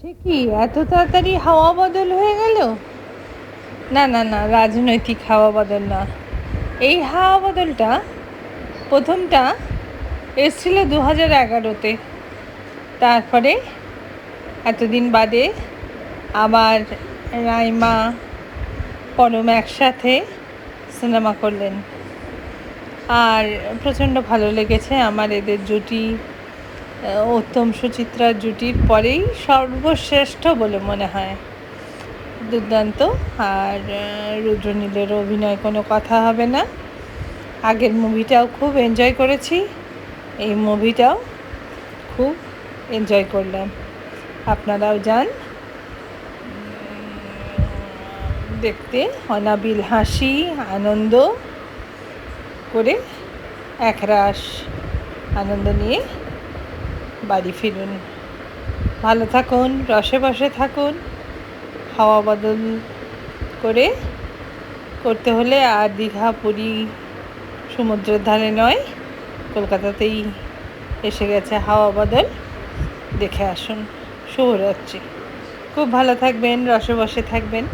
সে কি এত তাড়াতাড়ি হাওয়া বদল হয়ে গেল? না না না, রাজনৈতিক হাওয়া বদল না। এই হাওয়া বদলটা প্রথমটা এসেছিল 2011-তে। তারপরে এতদিন বাদে আবার রাইমা পরম একসাথে সিনেমা করলেন, আর প্রচণ্ড ভালো লেগেছে আমার এদের জুটি। উত্তম সুচিত্রার জুটির পরেই সর্বশ্রেষ্ঠ বলে মনে হয়, দুর্দান্ত। আর রুদ্রনীলের অভিনয় কোনো কথা হবে না। আগের মুভিটাও খুব এনজয় করেছি, এই মুভিটাও খুব এনজয় করলাম। আপনারাও যান দেখতে, অনাবিল হাসি আনন্দ করে একরাশ আনন্দ নিয়ে বাড়ি ফিরুন। ভালো থাকুন, রসে বসে থাকুন। হাওয়া বদল করতে হলে আর দীঘা পুরী সমুদ্রের ধারে নয়, কলকাতাতেই এসে গেছে হাওয়া বদল। দেখে আসুন। শুভরাত্রি। খুব ভালো থাকবেন, রসে বসে থাকবেন।